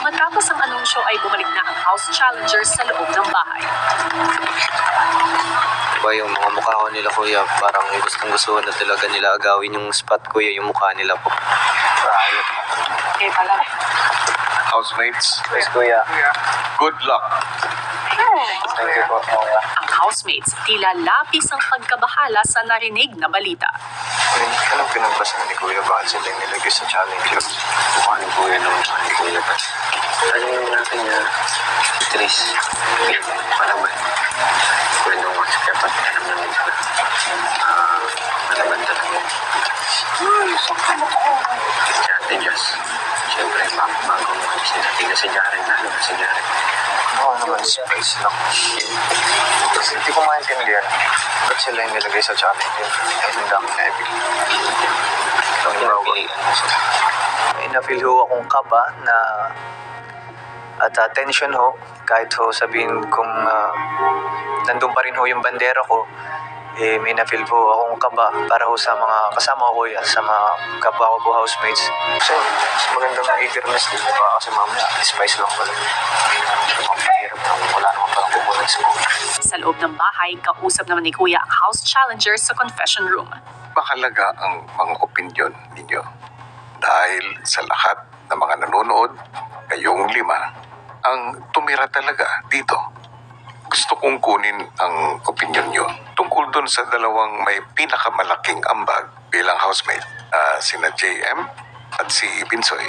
Matapos ang anunsyo ay bumalik na ang House Challengers sa loob ng bahay. Diba yung mga mukha ko nila kuya, parang gustong-gusto na talaga nila agawin yung spot kuya, yung mukha nila po. Ayun. Okay pala. Housemates, Yes kuya. good luck. Thank you po. Ang housemates tila lapis ang pagkabahala sa narinig na balita. Anong pinagbasa ni kuya? Bakit sila yung nilagay sa challenger? Mukha ni kuya naman sa ni kuya. Tanungin natin niya. Tris. Malaman. Kuya nung mas kapat. Alam namin sila. Malaman talaga. Si Ate Jazz. Siyempre, bagong sila si Jaren na. Si Jaren. Oo naman, space lang. Kasi hindi ko maintindihan. Ba't sila yung nilagay sa challenger? Ay, ang dami na ibig. May na-feel ho akong kaba na at tension ho, kahit ho sabihin kung nandun pa rin ho yung bandera ko, may na-feel po akong kaba para ho sa mga kasama ko kuya, sa mga kapwa ko po housemates. So, mas magandang eagerness din ba kasi mamaya, spice lang pala. Ang mahirap na wala naman parang kukunin sa mga. Sa loob ng bahay, kausap naman ni Kuya ang House Challengers sa confession room. Mahalaga ang mga opinion ninyo. Dahil sa lahat ng mga nanonood, kayong 5, ang tumira talaga dito. Gusto kong kunin ang opinion nyo tungkol dun sa dalawang may pinakamalaking ambag bilang housemate, sina JM at si Binsoy.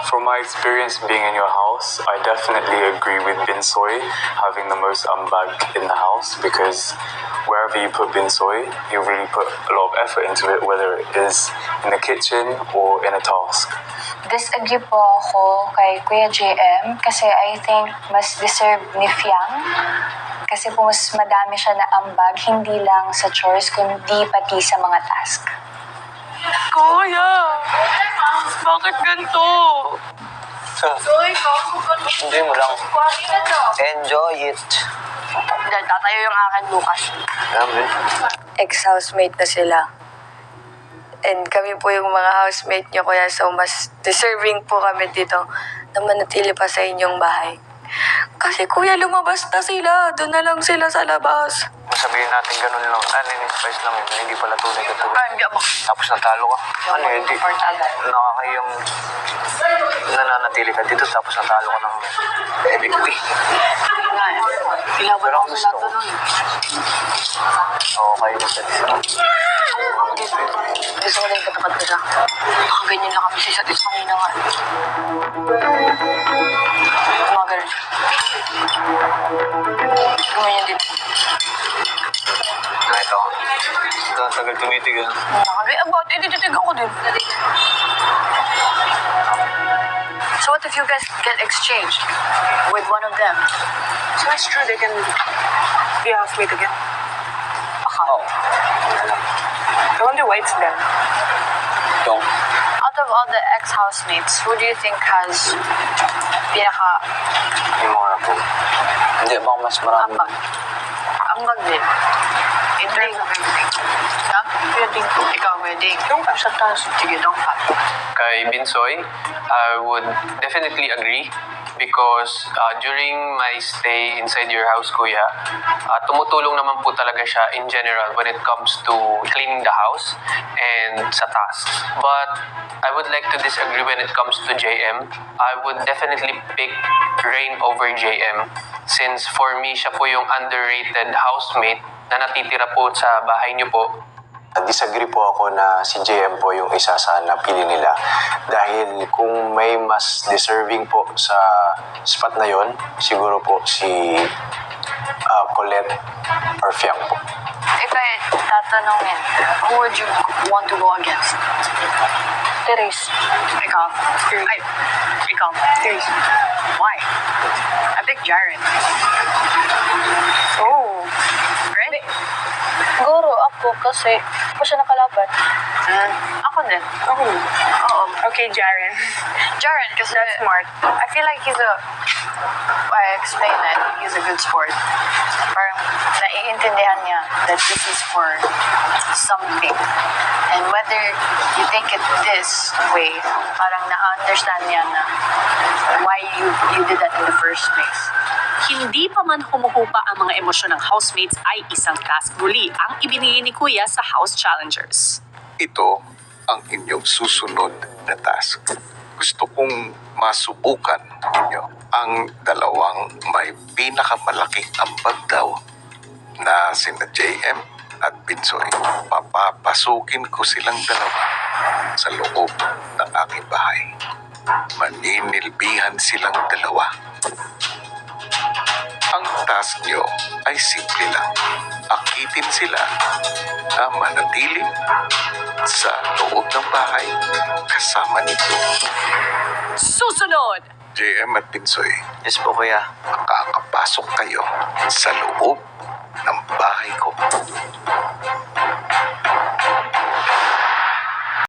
From my experience being in your house, I definitely agree with Binsoy having the most ambag in the house, because wherever you put Binsoy, you really put a lot of effort into it, whether it is in the kitchen or in a task. Disagree po ako kay Kuya JM kasi I think mas deserve ni Fiang kasi po mas madami siya na ambag, hindi lang sa chores kundi pati sa mga task. Kuya! Bakit ganito? Hindi mo lang. Enjoy it. Tatayo yung akin bukas. Amen. Ex-housemate na sila. And kami po yung mga housemate nyo, kuya, so mas deserving po kami dito na manatili pa sa inyong bahay. Kasi kuya, lumabas na sila. Doon na lang sila sa labas. Sabihin natin ganun lang. Spice lang yun. Hindi pala tunay ka tunay. Hindi ako. Tapos natalo ka. Hindi. Nakakayang nananatili ka dito tapos natalo ka ng MVP. Ilaban Pero ako ang sa gusto ko. lahat nun. Okay na sa dito. Gusto ko lang katapat ko siya. Nakaganyan lang kami sa isa't isa kanina nga. Gumagano siya. Gumanyan din. Ito. Ito ang tagal tumitig. Nakaganyan. About, tititig ako din. So what if you guys get exchanged with one of them? So it's true they can be housemate again. Oh. I wonder why it's them. Don't. Out of all the ex-housemates, who do you think has pinaka Yung mga po. Hindi, baka mas marami. ambag? Ambag din. In terms of everything. Ha? Wedding po. Ikaw, wedding. Yung sa taas. Sige, don't pa. Kay Binsoy, I would definitely agree because during my stay inside your house, Kuya, tumutulong naman po talaga siya in general when it comes to cleaning the house and sa tasks. But I would like to disagree when it comes to JM. I would definitely pick Rain over JM since for me, siya po yung underrated housemate na natitira po sa bahay niyo po. Disagree po ako na si JM po yung isa sa napili nila dahil kung may mas deserving po sa spot na yon, siguro po si Colette or Fiang po. If I tatanungin, who would you want to go against? Therese. Ikaw. Ay, ikaw. Therese. Why? I picked Jaren. Oh. Right? Siguro ako kasi ako siya nakalaban. Ako din. Oo. Okay, Jaren. Jaren, kasi that's smart. I feel like he's a... I explain it. He's a good sport. Parang naiintindihan niya that this is for something. And whether you think it this way, parang na-understand niya na why you did that in the first place. Hindi pa man humuhupa ang mga emosyon ng housemates ay isang task muli ang ibinigay ni Kuya sa House Challengers. Ito ang inyong susunod na task. Gusto kong masubukan ninyo ang dalawang may pinakamalaking ambag daw na sina JM at Binsoy. Papapasukin ko silang dalawa sa loob ng aking bahay. Maninilbihan silang dalawa. Ang task nyo ay simple lang. Akitin sila na manatili sa loob ng bahay kasama nito. Susunod! JM at Binsoy, Yes po, kuya. makakapasok kayo sa loob ng bahay ko.